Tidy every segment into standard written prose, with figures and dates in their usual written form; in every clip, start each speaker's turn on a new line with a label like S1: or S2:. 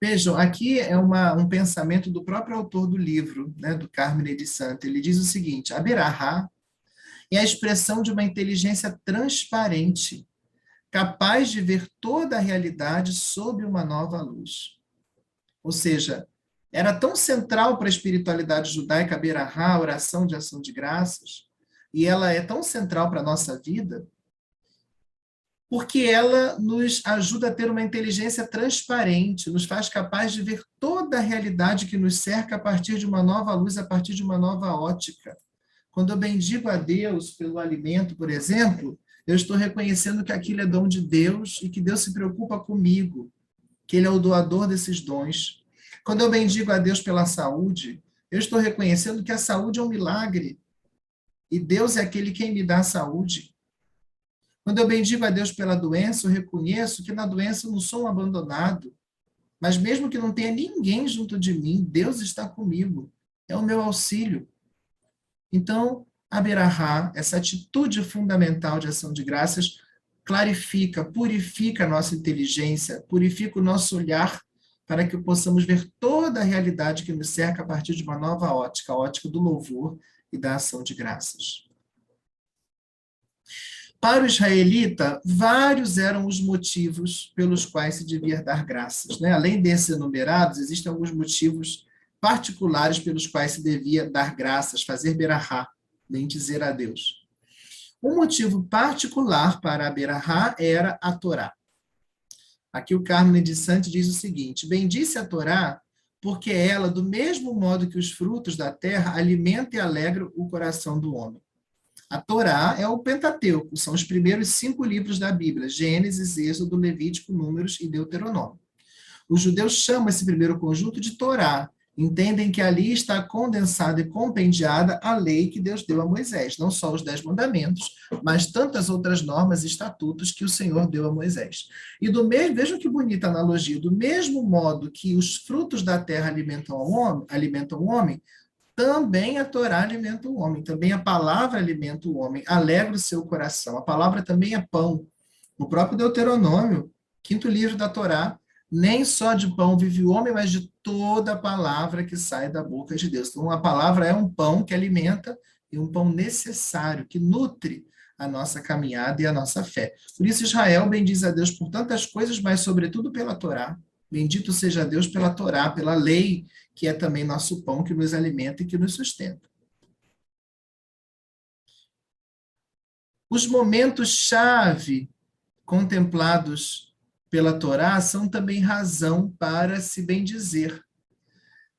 S1: Vejam, aqui é um pensamento do próprio autor do livro, né, do Carmine de Santa. Ele diz o seguinte: a Berahá é a expressão de uma inteligência transparente, capaz de ver toda a realidade sob uma nova luz. Ou seja, era tão central para a espiritualidade judaica a Berahá, a oração de ação de graças, e ela é tão central para a nossa vida, porque ela nos ajuda a ter uma inteligência transparente, nos faz capaz de ver toda a realidade que nos cerca a partir de uma nova luz, a partir de uma nova ótica. Quando eu bendigo a Deus pelo alimento, por exemplo, eu estou reconhecendo que aquilo é dom de Deus e que Deus se preocupa comigo, que Ele é o doador desses dons. Quando eu bendigo a Deus pela saúde, eu estou reconhecendo que a saúde é um milagre e Deus é aquele quem me dá a saúde. Quando eu bendigo a Deus pela doença, eu reconheço que na doença eu não sou um abandonado, mas mesmo que não tenha ninguém junto de mim, Deus está comigo, é o meu auxílio. Então, a Berahá, essa atitude fundamental de ação de graças, clarifica, purifica a nossa inteligência, purifica o nosso olhar para que possamos ver toda a realidade que nos cerca a partir de uma nova ótica, a ótica do louvor e da ação de graças. Para o israelita, vários eram os motivos pelos quais se devia dar graças, né? Além desses enumerados, existem alguns motivos particulares pelos quais se devia dar graças, fazer berahá, bem dizer a Deus. Um motivo particular para a berahá era a Torá. Aqui o Carmo de Sante diz o seguinte: bendice a Torá, porque ela, do mesmo modo que os frutos da terra, alimenta e alegra o coração do homem. A Torá é o Pentateuco, são os primeiros 5 livros da Bíblia: Gênesis, Êxodo, Levítico, Números e Deuteronômio. Os judeus chamam esse primeiro conjunto de Torá, entendem que ali está condensada e compendiada a lei que Deus deu a Moisés, não só os 10 mandamentos, mas tantas outras normas e estatutos que o Senhor deu a Moisés. E do mesmo, vejam que bonita analogia, do mesmo modo que os frutos da terra alimentam o homem, também a Torá alimenta o homem, também a palavra alimenta o homem, alegra o seu coração. A palavra também é pão. O próprio Deuteronômio, 5º livro da Torá, nem só de pão vive o homem, mas de toda a palavra que sai da boca de Deus. Então, a palavra é um pão que alimenta e um pão necessário, que nutre a nossa caminhada e a nossa fé. Por isso, Israel bendiz a Deus por tantas coisas, mas sobretudo pela Torá. Bendito seja Deus pela Torá, pela lei, que é também nosso pão, que nos alimenta e que nos sustenta. Os momentos-chave contemplados pela Torá são também razão para se bendizer.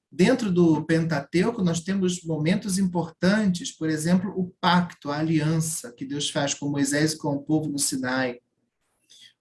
S1: Dentro do Pentateuco, nós temos momentos importantes, por exemplo, o pacto, a aliança que Deus faz com Moisés e com o povo no Sinai.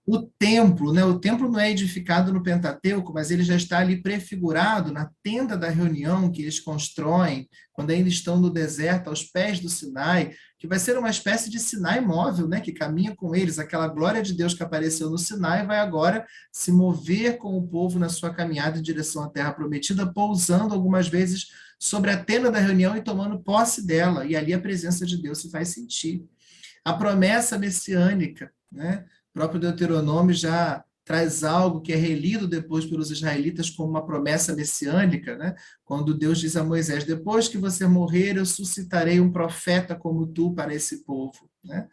S1: O templo, né? O templo não é edificado no Pentateuco, mas ele já está ali prefigurado na tenda da reunião que eles constroem quando ainda estão no deserto, aos pés do Sinai, que vai ser uma espécie de Sinai móvel, né? Que caminha com eles. Aquela glória de Deus que apareceu no Sinai vai agora se mover com o povo na sua caminhada em direção à Terra Prometida, pousando algumas vezes sobre a tenda da reunião e tomando posse dela. E ali a presença de Deus se faz sentir. A promessa messiânica, né? O próprio Deuteronômio já traz algo que é relido depois pelos israelitas como uma promessa messiânica, né? Quando Deus diz a Moisés: depois que você morrer, eu suscitarei um profeta como tu para esse povo, né?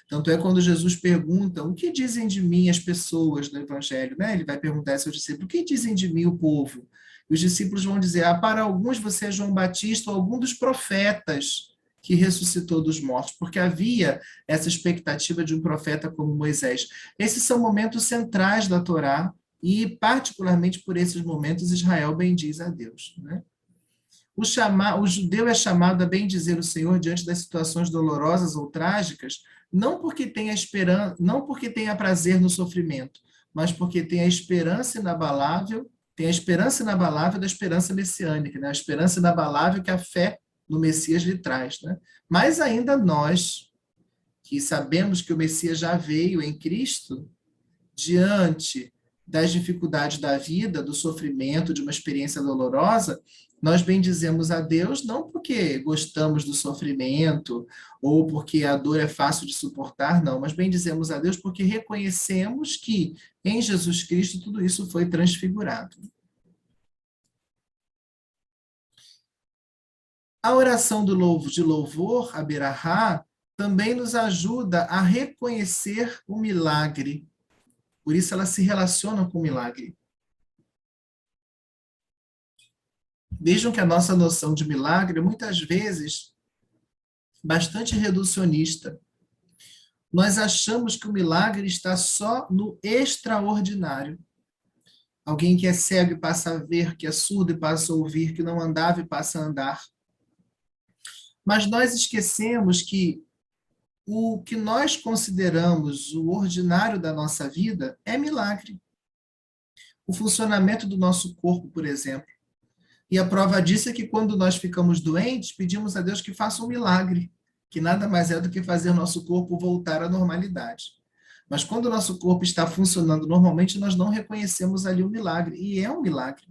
S1: Tanto é quando Jesus pergunta: o que dizem de mim as pessoas no Evangelho, né? Ele vai perguntar a seus discípulos: o que dizem de mim o povo? E os discípulos vão dizer: para alguns você é João Batista ou algum dos profetas que ressuscitou dos mortos, porque havia essa expectativa de um profeta como Moisés. Esses são momentos centrais da Torá e, particularmente por esses momentos, Israel bendiz a Deus, né? O judeu é chamado a bendizer o Senhor diante das situações dolorosas ou trágicas, não porque tenha esperança, não porque tenha prazer no sofrimento, mas porque tem a esperança inabalável, da esperança messiânica, né? A esperança inabalável que a fé no Messias lhe traz, né? Mas ainda nós, que sabemos que o Messias já veio em Cristo, diante das dificuldades da vida, do sofrimento, de uma experiência dolorosa, nós bendizemos a Deus não porque gostamos do sofrimento ou porque a dor é fácil de suportar, não, mas bendizemos a Deus porque reconhecemos que em Jesus Cristo tudo isso foi transfigurado. A oração de louvor, a Berahá, também nos ajuda a reconhecer o milagre. Por isso ela se relaciona com o milagre. Vejam que a nossa noção de milagre, muitas vezes, bastante reducionista. Nós achamos que o milagre está só no extraordinário. Alguém que é cego e passa a ver, que é surdo e passa a ouvir, que não andava e passa a andar. Mas nós esquecemos que o que nós consideramos o ordinário da nossa vida é milagre. O funcionamento do nosso corpo, por exemplo. E a prova disso é que quando nós ficamos doentes, pedimos a Deus que faça um milagre, que nada mais é do que fazer nosso corpo voltar à normalidade. Mas quando o nosso corpo está funcionando normalmente, nós não reconhecemos ali o milagre, e é um milagre.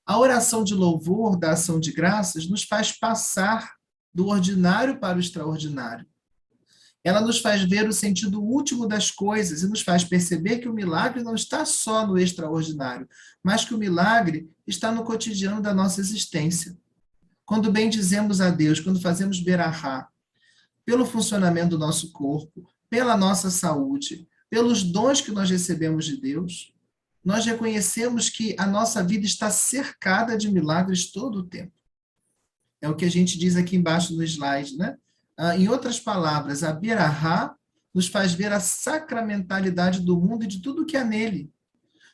S1: A oração de louvor, da ação de graças, nos faz passar do ordinário para o extraordinário. Ela nos faz ver o sentido último das coisas e nos faz perceber que o milagre não está só no extraordinário, mas que o milagre está no cotidiano da nossa existência. Quando bendizemos a Deus, quando fazemos berahá, pelo funcionamento do nosso corpo, pela nossa saúde, pelos dons que nós recebemos de Deus, nós reconhecemos que a nossa vida está cercada de milagres todo o tempo. É o que a gente diz aqui embaixo no slide, né? Em outras palavras, a Berahá nos faz ver a sacramentalidade do mundo e de tudo que há nele.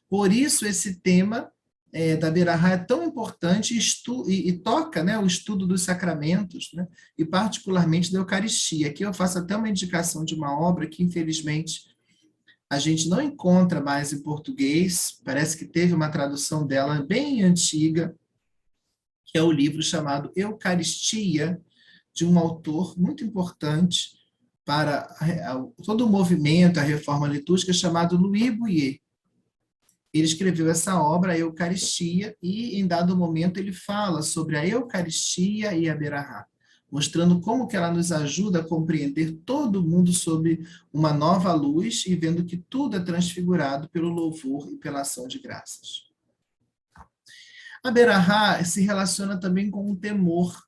S1: Por isso, esse tema da Berahá é tão importante e toca, né, o estudo dos sacramentos, né, e particularmente da Eucaristia. Aqui eu faço até uma indicação de uma obra que, infelizmente, a gente não encontra mais em português, parece que teve uma tradução dela bem antiga, que é o livro chamado Eucaristia, de um autor muito importante para todo o movimento, a reforma litúrgica, chamado Louis Bouyer. Ele escreveu essa obra, a Eucaristia, e em dado momento ele fala sobre a Eucaristia e a Berahá, mostrando como que ela nos ajuda a compreender todo o mundo sob uma nova luz e vendo que tudo é transfigurado pelo louvor e pela ação de graças. A Berahá se relaciona também com o temor.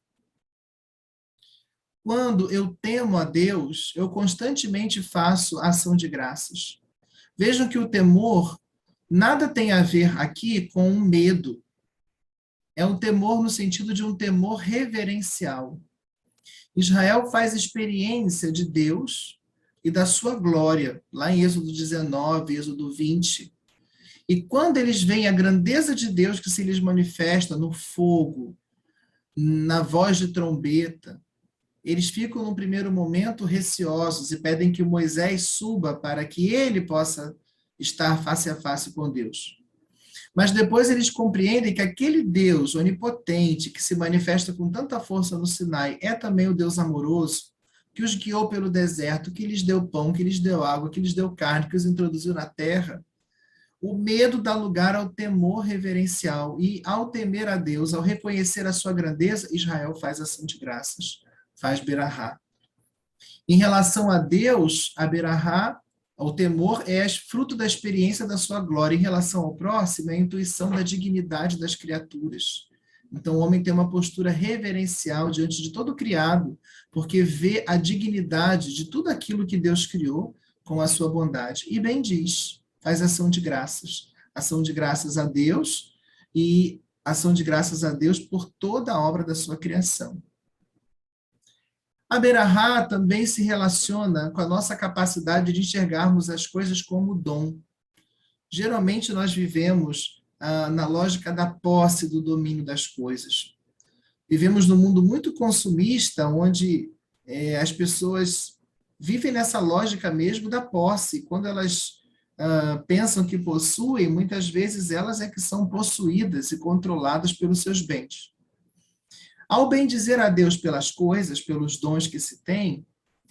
S1: Quando eu temo a Deus, eu constantemente faço ação de graças. Vejam que o temor nada tem a ver aqui com um medo. É um temor no sentido de um temor reverencial. Israel faz experiência de Deus e da sua glória, lá em Êxodo 19, Êxodo 20. E quando eles veem a grandeza de Deus que se lhes manifesta no fogo, na voz de trombeta, eles ficam, num primeiro momento, receosos e pedem que Moisés suba para que ele possa estar face a face com Deus. Mas depois eles compreendem que aquele Deus onipotente, que se manifesta com tanta força no Sinai, é também o Deus amoroso, que os guiou pelo deserto, que lhes deu pão, que lhes deu água, que lhes deu carne, que os introduziu na terra. O medo dá lugar ao temor reverencial, e ao temer a Deus, ao reconhecer a sua grandeza, Israel faz ação de graças, faz berahá. Em relação a Deus, a berahá, o temor é fruto da experiência da sua glória. Em relação ao próximo, é a intuição da dignidade das criaturas. Então, o homem tem uma postura reverencial diante de todo o criado, porque vê a dignidade de tudo aquilo que Deus criou com a sua bondade. E bem diz, faz ação de graças. Ação de graças a Deus e ação de graças a Deus por toda a obra da sua criação. A berahá também se relaciona com a nossa capacidade de enxergarmos as coisas como dom. Geralmente nós vivemos na lógica da posse, do domínio das coisas. Vivemos num mundo muito consumista, onde as pessoas vivem nessa lógica mesmo da posse. Quando elas pensam que possuem, muitas vezes elas é que são possuídas e controladas pelos seus bens. Ao bendizer a Deus pelas coisas, pelos dons que se tem,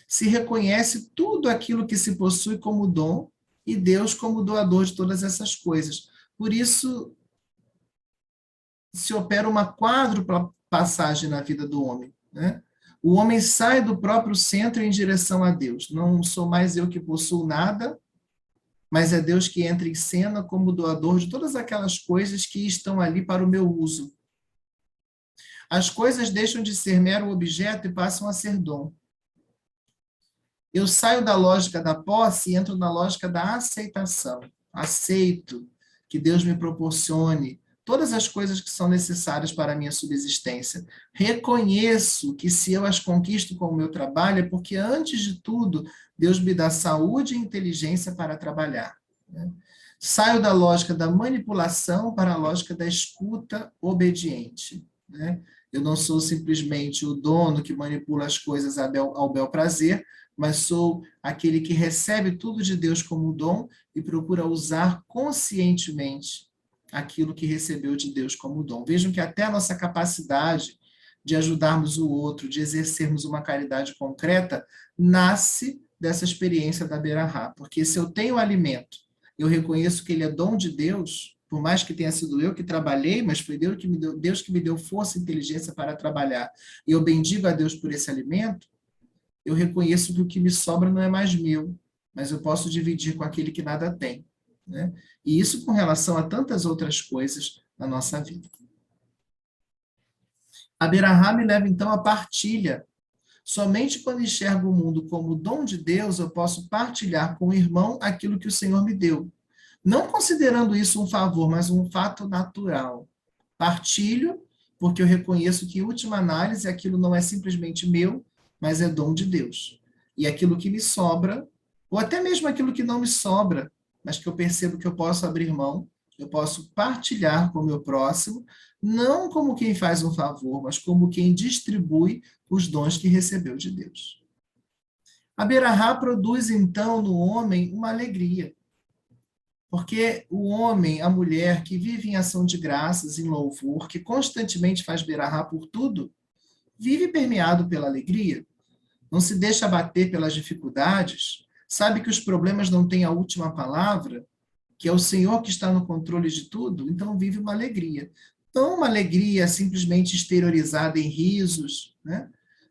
S1: se reconhece tudo aquilo que se possui como dom e Deus como doador de todas essas coisas. Por isso, se opera uma quádrupla passagem na vida do homem, né? O homem sai do próprio centro em direção a Deus. Não sou mais eu que possuo nada, mas é Deus que entra em cena como doador de todas aquelas coisas que estão ali para o meu uso. As coisas deixam de ser mero objeto e passam a ser dom. Eu saio da lógica da posse e entro na lógica da aceitação. Aceito que Deus me proporcione todas as coisas que são necessárias para a minha subsistência. Reconheço que se eu as conquisto com o meu trabalho, é porque, antes de tudo, Deus me dá saúde e inteligência para trabalhar. Saio da lógica da manipulação para a lógica da escuta obediente. Eu não sou simplesmente o dono que manipula as coisas ao bel prazer, mas sou aquele que recebe tudo de Deus como dom e procura usar conscientemente aquilo que recebeu de Deus como dom. Vejam que até a nossa capacidade de ajudarmos o outro, de exercermos uma caridade concreta, nasce dessa experiência da Berahá. Porque se eu tenho alimento, eu reconheço que ele é dom de Deus, por mais que tenha sido eu que trabalhei, mas foi Deus que me deu força e inteligência para trabalhar, e eu bendigo a Deus por esse alimento, eu reconheço que o que me sobra não é mais meu, mas eu posso dividir com aquele que nada tem. E isso com relação a tantas outras coisas na nossa vida. A Berahá me leva, então, à partilha. Somente quando enxergo o mundo como dom de Deus, eu posso partilhar com o irmão aquilo que o Senhor me deu. Não considerando isso um favor, mas um fato natural. Partilho, porque eu reconheço que, em última análise, aquilo não é simplesmente meu, mas é dom de Deus. E aquilo que me sobra, ou até mesmo aquilo que não me sobra, mas que eu percebo que eu posso abrir mão, eu posso partilhar com o meu próximo, não como quem faz um favor, mas como quem distribui os dons que recebeu de Deus. A Berahá produz, então, no homem uma alegria. Porque o homem, a mulher que vive em ação de graças, em louvor, que constantemente faz Berahá por tudo, vive permeado pela alegria, não se deixa abater pelas dificuldades, sabe que os problemas não têm a última palavra, que é o Senhor que está no controle de tudo, então vive uma alegria. Não uma alegria simplesmente exteriorizada em risos,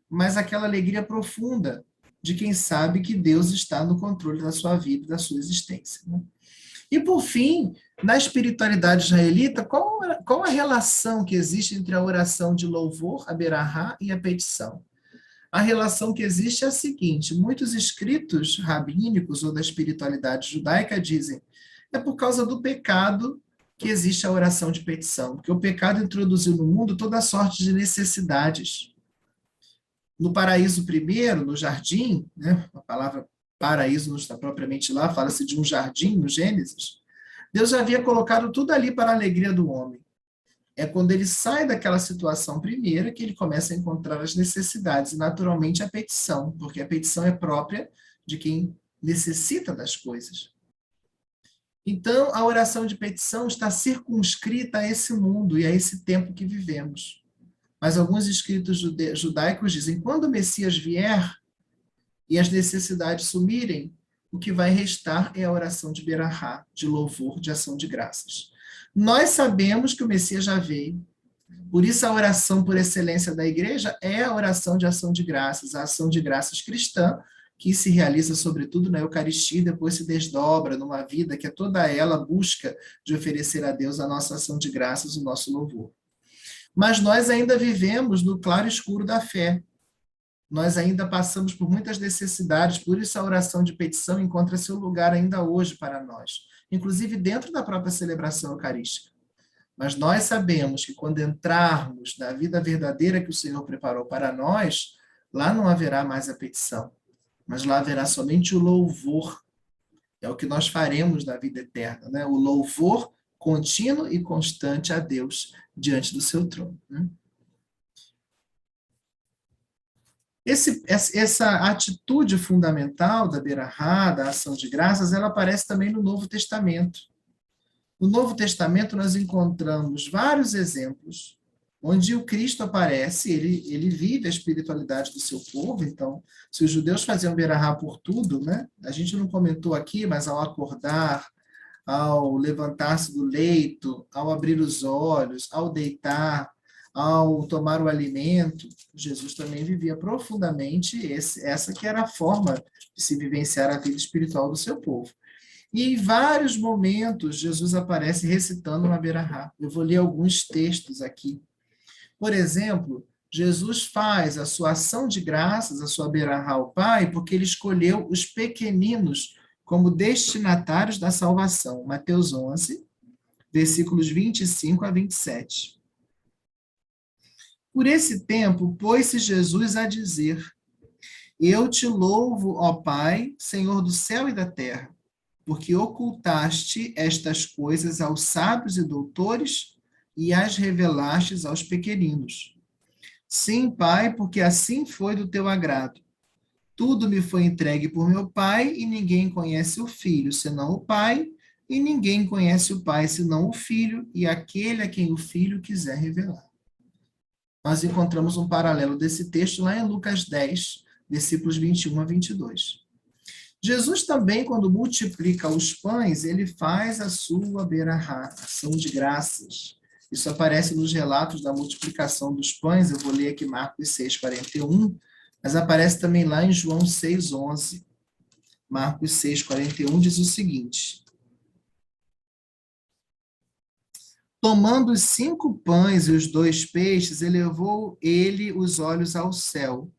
S1: mas aquela alegria profunda de quem sabe que Deus está no controle da sua vida e da sua existência. E, por fim, na espiritualidade israelita, qual a relação que existe entre a oração de louvor, a Berahá, e a petição? A relação que existe é a seguinte: muitos escritos rabínicos ou da espiritualidade judaica dizem é por causa do pecado que existe a oração de petição, porque o pecado introduziu no mundo toda sorte de necessidades. No paraíso primeiro, no jardim, a palavra paraíso não está propriamente lá, fala-se de um jardim no Gênesis, Deus já havia colocado tudo ali para a alegria do homem. É quando ele sai daquela situação primeira que ele começa a encontrar as necessidades, e naturalmente a petição, porque a petição é própria de quem necessita das coisas. Então, a oração de petição está circunscrita a esse mundo e a esse tempo que vivemos. Mas alguns escritos judaicos dizem, quando o Messias vier e as necessidades sumirem, o que vai restar é a oração de Berahá, de louvor, de ação de graças. Nós sabemos que o Messias já veio, por isso a oração por excelência da igreja é a oração de ação de graças, a ação de graças cristã, que se realiza sobretudo na Eucaristia, depois se desdobra numa vida que é toda ela busca de oferecer a Deus a nossa ação de graças, o nosso louvor. Mas nós ainda vivemos no claro escuro da fé. Nós ainda passamos por muitas necessidades, por isso a oração de petição encontra seu lugar ainda hoje para nós, inclusive dentro da própria celebração eucarística. Mas nós sabemos que quando entrarmos na vida verdadeira que o Senhor preparou para nós, lá não haverá mais a petição, mas lá haverá somente o louvor. É o que nós faremos na vida eterna, o louvor contínuo e constante a Deus diante do seu trono. Essa atitude fundamental da Berahá, da ação de graças, ela aparece também no Novo Testamento. No Novo Testamento nós encontramos vários exemplos onde o Cristo aparece, ele vive a espiritualidade do seu povo. Então, se os judeus faziam Berahá por tudo, a gente não comentou aqui, mas ao acordar, ao levantar-se do leito, ao abrir os olhos, ao deitar, ao tomar o alimento, Jesus também vivia profundamente essa que era a forma de se vivenciar a vida espiritual do seu povo. E em vários momentos, Jesus aparece recitando uma Berahá. Eu vou ler alguns textos aqui. Por exemplo, Jesus faz a sua ação de graças, a sua berahá ao Pai, porque ele escolheu os pequeninos como destinatários da salvação. Mateus 11, versículos 25 a 27. Por esse tempo, pôs-se Jesus a dizer: Eu te louvo, ó Pai, Senhor do céu e da terra, porque ocultaste estas coisas aos sábios e doutores e as revelastes aos pequeninos. Sim, Pai, porque assim foi do teu agrado. Tudo me foi entregue por meu Pai, e ninguém conhece o Filho, senão o Pai, e ninguém conhece o Pai, senão o Filho, e aquele a quem o Filho quiser revelar. Nós encontramos um paralelo desse texto lá em Lucas 10, versículos 21 a 22. Jesus também, quando multiplica os pães, ele faz a sua berahá, ação de graças. Isso aparece nos relatos da multiplicação dos pães, eu vou ler aqui Marcos 6, 41, mas aparece também lá em João 6, 11. Marcos 6, 41 diz o seguinte: Tomando os 5 pães e os 2 peixes, elevou ele os olhos ao céu,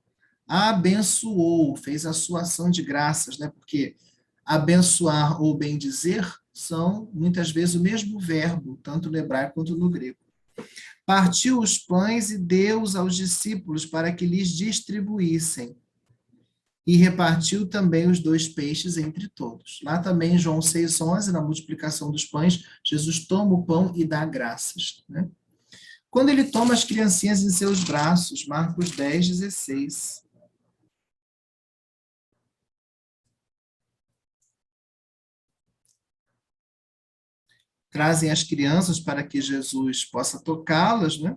S1: abençoou, fez a sua ação de graças, né? Porque abençoar ou bendizer são muitas vezes o mesmo verbo, tanto no hebraico quanto no grego. Partiu os pães e deu-os aos discípulos para que lhes distribuíssem. E repartiu também os 2 peixes entre todos. Lá também em João 6,11, na multiplicação dos pães, Jesus toma o pão e dá graças, né? Quando ele toma as criancinhas em seus braços, Marcos 10, 16. Trazem as crianças para que Jesus possa tocá-las, né?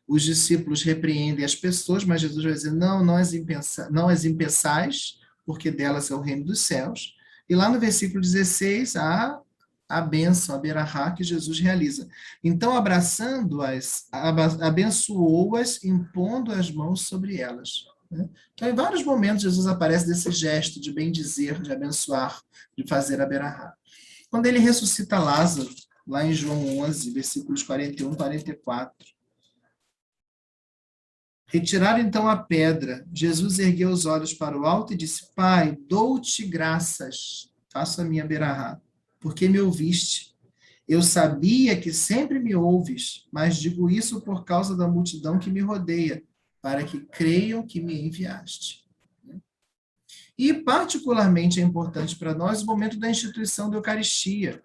S1: Os discípulos repreendem as pessoas, mas Jesus vai dizer, não as impeçais, porque delas é o reino dos céus. E lá no versículo 16, a bênção, a berahá que Jesus realiza. Então, abraçando-as, abençoou-as, impondo as mãos sobre elas. Né? Então, em vários momentos, Jesus aparece desse gesto de bendizer, de abençoar, de fazer a berahá. Quando ele ressuscita Lázaro, lá em João 11, versículos 41 e 44. Retiraram então a pedra. Jesus ergueu os olhos para o alto e disse: Pai, dou-te graças, faço a minha berahá, porque me ouviste. Eu sabia que sempre me ouves, mas digo isso por causa da multidão que me rodeia, para que creiam que me enviaste. E particularmente é importante para nós o momento da instituição da Eucaristia,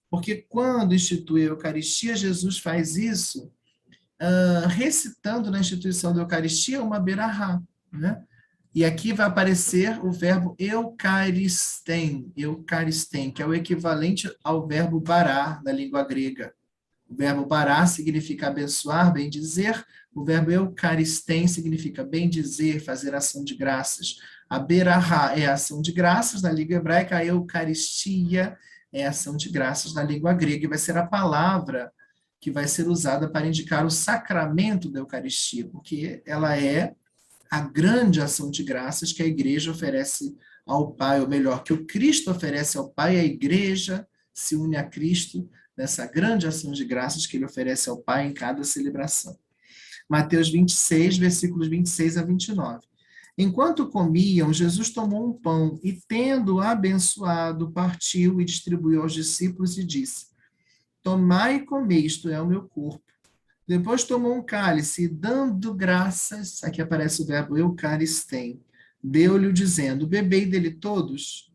S1: porque quando institui a Eucaristia, Jesus faz isso recitando na instituição da Eucaristia uma berahá, né? E aqui vai aparecer o verbo eucaristen, que é o equivalente ao verbo barar na língua grega. O verbo barar significa abençoar, bendizer. O verbo eucaristen significa bendizer, fazer ação de graças. A berahá é a ação de graças na língua hebraica, a eucaristia é a ação de graças na língua grega, e vai ser a palavra que vai ser usada para indicar o sacramento da Eucaristia, porque ela é a grande ação de graças que a igreja oferece ao Pai, ou melhor, que o Cristo oferece ao Pai, a igreja se une a Cristo nessa grande ação de graças que ele oferece ao Pai em cada celebração. Mateus 26, versículos 26 a 29. Enquanto comiam, Jesus tomou um pão e, tendo abençoado, partiu e distribuiu aos discípulos e disse: Tomai e comei, isto é o meu corpo. Depois tomou um cálice e, dando graças, aqui aparece o verbo eucaristém, deu-lhe dizendo: Bebei dele todos,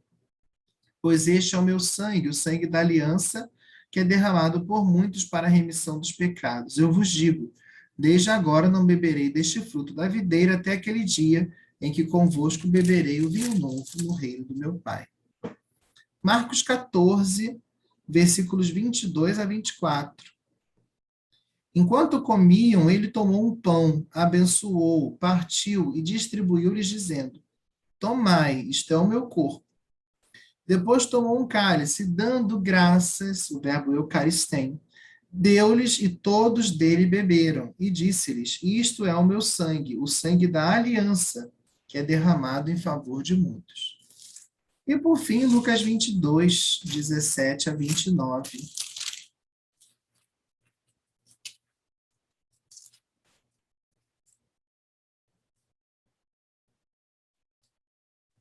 S1: pois este é o meu sangue, o sangue da aliança, que é derramado por muitos para a remissão dos pecados. Eu vos digo, desde agora não beberei deste fruto da videira até aquele dia em que convosco beberei o vinho novo no reino do meu Pai. Marcos 14, versículos 22 a 24. Enquanto comiam, ele tomou um pão, abençoou, partiu e distribuiu-lhes, dizendo: Tomai, isto é o meu corpo. Depois tomou um cálice, dando graças, o verbo eucaristém, deu-lhes e todos dele beberam, e disse-lhes: Isto é o meu sangue, o sangue da aliança, que é derramado em favor de muitos. E por fim, Lucas 22, 17 a 29.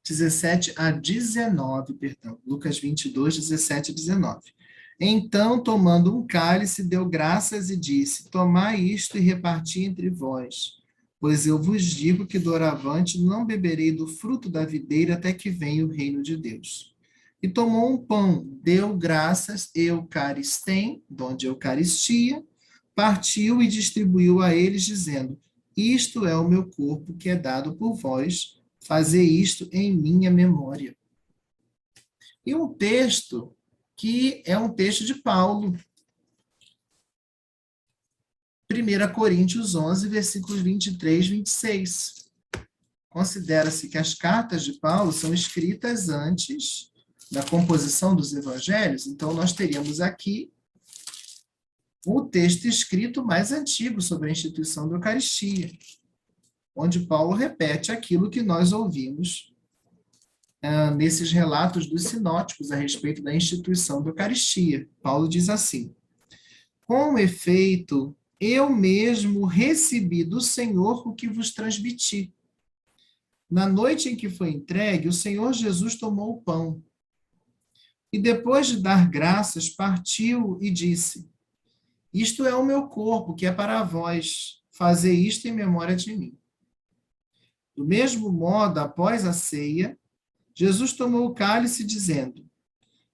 S1: 17 a 19, perdão. Lucas 22, 17 a 19. Então, tomando um cálice, deu graças e disse: Tomai isto e reparti entre vós. Pois eu vos digo que doravante não beberei do fruto da videira até que venha o reino de Deus. E tomou um pão, deu graças, eucaristem, donde Eucaristia, partiu e distribuiu a eles, dizendo: Isto é o meu corpo que é dado por vós, fazei isto em minha memória. E um texto que é um texto de Paulo, 1 Coríntios 11, versículos 23 e 26. Considera-se que as cartas de Paulo são escritas antes da composição dos evangelhos, então nós teríamos aqui o texto escrito mais antigo sobre a instituição da Eucaristia, onde Paulo repete aquilo que nós ouvimos nesses relatos dos sinóticos a respeito da instituição da Eucaristia. Paulo diz assim: com efeito, eu mesmo recebi do Senhor o que vos transmiti. Na noite em que foi entregue, o Senhor Jesus tomou o pão e, depois de dar graças, partiu e disse: Isto é o meu corpo, que é para vós. Fazei isto em memória de mim. Do mesmo modo, após a ceia, Jesus tomou o cálice, dizendo: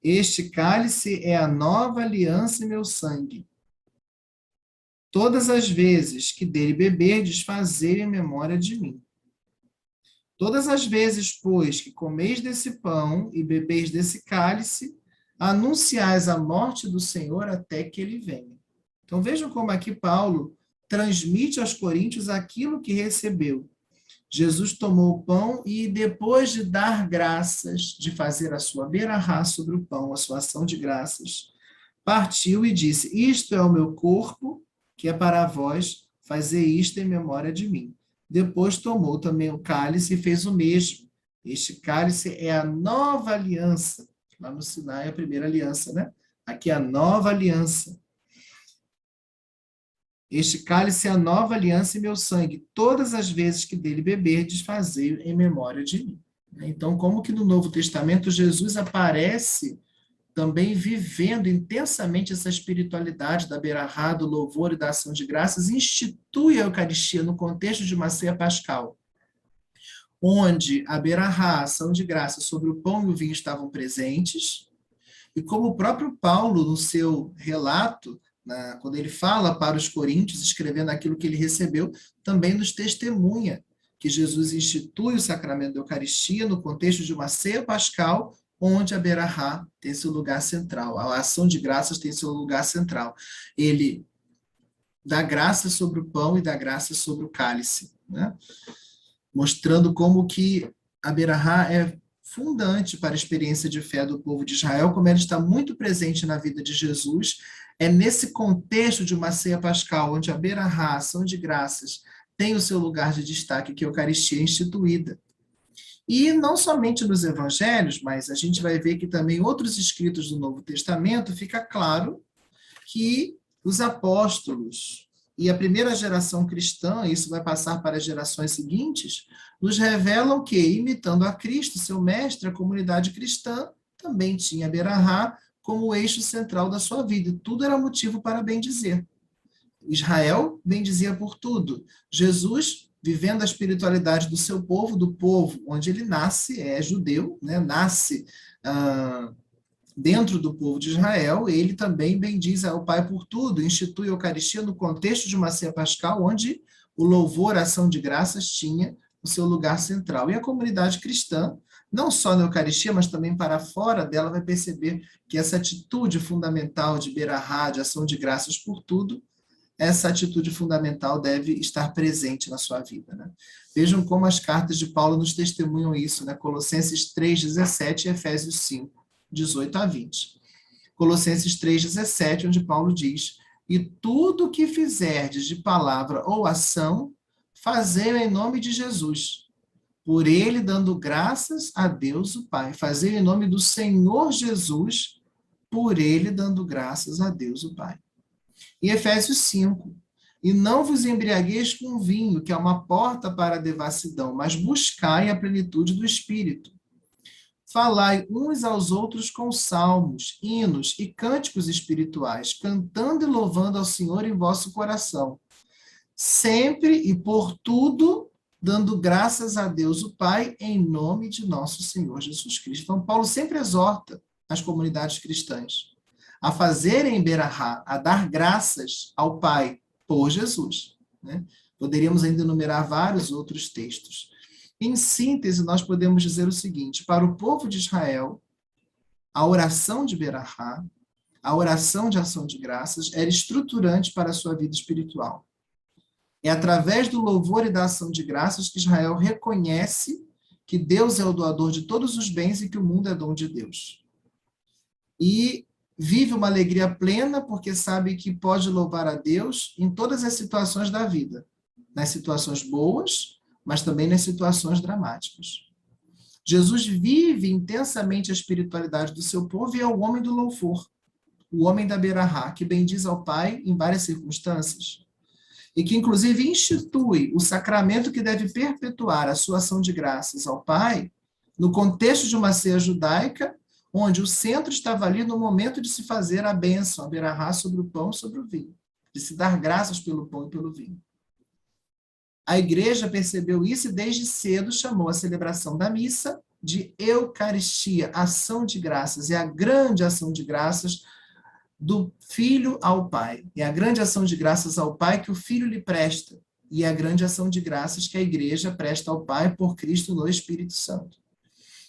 S1: Este cálice é a nova aliança em meu sangue. Todas as vezes que dele beberdes, fazei em memória de mim. Todas as vezes, pois, que comeis desse pão e bebeis desse cálice, anunciais a morte do Senhor até que ele venha. Então vejam como aqui Paulo transmite aos coríntios aquilo que recebeu. Jesus tomou o pão e, depois de dar graças, de fazer a sua berahá sobre o pão, a sua ação de graças, partiu e disse: Isto é o meu corpo, que é para vós, fazei isto em memória de mim. Depois tomou também o cálice e fez o mesmo. Este cálice é a nova aliança. Lá no Sinai, a primeira aliança, né? Aqui é a nova aliança. Este cálice é a nova aliança em meu sangue. Todas as vezes que dele beberdes, fazei em memória de mim. Então, como que no Novo Testamento Jesus aparece também vivendo intensamente essa espiritualidade da berahá, do louvor e da ação de graças, institui a Eucaristia no contexto de uma ceia pascal, onde a berahá, a ação de graças sobre o pão e o vinho estavam presentes, e como o próprio Paulo, no seu relato, quando ele fala para os coríntios, escrevendo aquilo que ele recebeu, também nos testemunha que Jesus institui o sacramento da Eucaristia no contexto de uma ceia pascal, onde a berahá tem seu lugar central, a ação de graças tem seu lugar central. Ele dá graça sobre o pão e dá graça sobre o cálice, né? Mostrando como que a berahá é fundante para a experiência de fé do povo de Israel, como ela está muito presente na vida de Jesus. É nesse contexto de uma ceia pascal, onde a berahá, a ação de graças, tem o seu lugar de destaque, que a Eucaristia é instituída. E não somente nos evangelhos, mas a gente vai ver que também em outros escritos do Novo Testamento fica claro que os apóstolos e a primeira geração cristã, isso vai passar para as gerações seguintes, nos revelam que, imitando a Cristo, seu mestre, a comunidade cristã também tinha a berahá como o eixo central da sua vida. E tudo era motivo para bendizer. Israel bendizia por tudo. Jesus, vivendo a espiritualidade do seu povo, do povo onde ele nasce, é judeu, né? Nasce dentro do povo de Israel, ele também bendiz ao Pai por tudo, institui a Eucaristia no contexto de uma ceia pascal, onde o louvor, a ação de graças tinha o seu lugar central. E a comunidade cristã, não só na Eucaristia, mas também para fora dela, vai perceber que essa atitude fundamental de berahá, de ação de graças por tudo, essa atitude fundamental deve estar presente na sua vida, né? Vejam como as cartas de Paulo nos testemunham isso, né? Colossenses 3:17 e Efésios 5:18 a 20. Colossenses 3:17, onde Paulo diz: E tudo o que fizerdes de palavra ou ação, fazei em nome de Jesus, por ele dando graças a Deus o Pai. Fazei em nome do Senhor Jesus, por ele dando graças a Deus o Pai. E Efésios 5, e não vos embriagueis com vinho, que é uma porta para a devassidão, mas buscai a plenitude do Espírito. falai uns aos outros com salmos, hinos e cânticos espirituais, cantando e louvando ao Senhor em vosso coração, sempre e por tudo, dando graças a Deus o Pai, em nome de nosso Senhor Jesus Cristo. Então, Paulo sempre exorta as comunidades cristãs a fazerem berahá, a dar graças ao Pai por Jesus, né? Poderíamos ainda enumerar vários outros textos. Em síntese, nós podemos dizer o seguinte: para o povo de Israel, a oração de berahá, a oração de ação de graças, era estruturante para a sua vida espiritual. É através do louvor e da ação de graças que Israel reconhece que Deus é o doador de todos os bens e que o mundo é dom de Deus. E vive uma alegria plena porque sabe que pode louvar a Deus em todas as situações da vida, nas situações boas, mas também nas situações dramáticas. Jesus vive intensamente a espiritualidade do seu povo e é o homem do louvor, o homem da berahá, que bendiz ao Pai em várias circunstâncias, e que, inclusive, institui o sacramento que deve perpetuar a sua ação de graças ao Pai, no contexto de uma ceia judaica, onde o centro estava ali no momento de se fazer a bênção, a berahá sobre o pão e sobre o vinho, de se dar graças pelo pão e pelo vinho. A igreja percebeu isso e desde cedo chamou a celebração da missa de Eucaristia, ação de graças. É a grande ação de graças do Filho ao Pai. É a grande ação de graças ao Pai que o Filho lhe presta. E é a grande ação de graças que a igreja presta ao Pai por Cristo no Espírito Santo.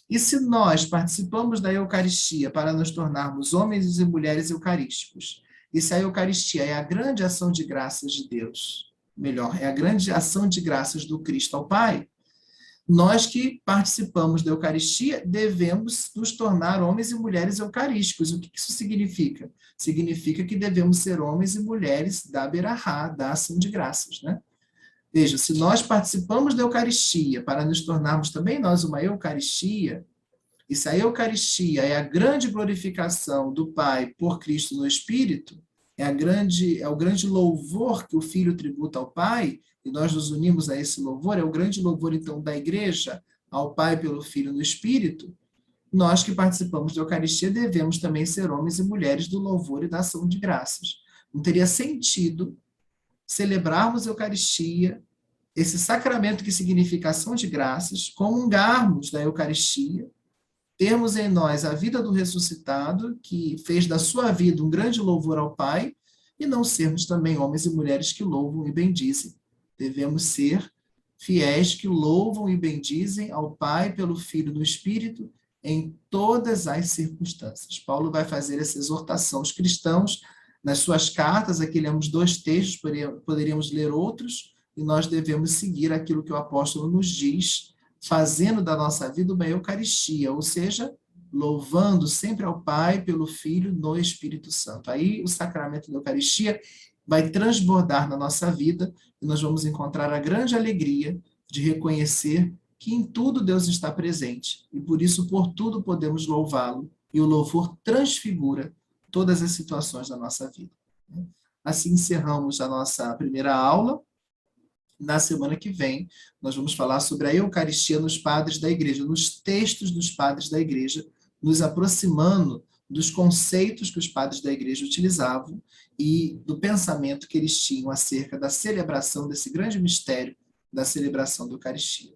S1: E se nós participamos da Eucaristia para nos tornarmos homens e mulheres eucarísticos, e se a Eucaristia é a grande ação de graças de Deus, melhor, é a grande ação de graças do Cristo ao Pai, nós que participamos da Eucaristia devemos nos tornar homens e mulheres eucarísticos. O que isso significa? Significa que devemos ser homens e mulheres da berahá, da ação de graças, né? Veja, se nós participamos da Eucaristia para nos tornarmos também nós uma Eucaristia, e se a Eucaristia é a grande glorificação do Pai por Cristo no Espírito, é o grande louvor que o Filho tributa ao Pai, e nós nos unimos a esse louvor, é o grande louvor, então, da Igreja ao Pai pelo Filho no Espírito, nós que participamos da Eucaristia devemos também ser homens e mulheres do louvor e da ação de graças. Não teria sentido celebrarmos a Eucaristia, esse sacramento que significa ação de graças, comungarmos da Eucaristia, termos em nós a vida do ressuscitado, que fez da sua vida um grande louvor ao Pai, e não sermos também homens e mulheres que louvam e bendizem. Devemos ser fiéis que louvam e bendizem ao Pai pelo Filho no Espírito em todas as circunstâncias. Paulo vai fazer essa exortação aos cristãos nas suas cartas. Aqui lemos 2 textos, poderíamos ler outros, e nós devemos seguir aquilo que o apóstolo nos diz, fazendo da nossa vida uma Eucaristia, ou seja, louvando sempre ao Pai pelo Filho no Espírito Santo. Aí o sacramento da Eucaristia vai transbordar na nossa vida e nós vamos encontrar a grande alegria de reconhecer que em tudo Deus está presente e por isso por tudo podemos louvá-lo e o louvor transfigura todas as situações da nossa vida. Assim encerramos a nossa primeira aula. Na semana que vem, nós vamos falar sobre a Eucaristia nos padres da igreja, nos textos dos padres da igreja, nos aproximando dos conceitos que os padres da igreja utilizavam e do pensamento que eles tinham acerca da celebração desse grande mistério da celebração da Eucaristia.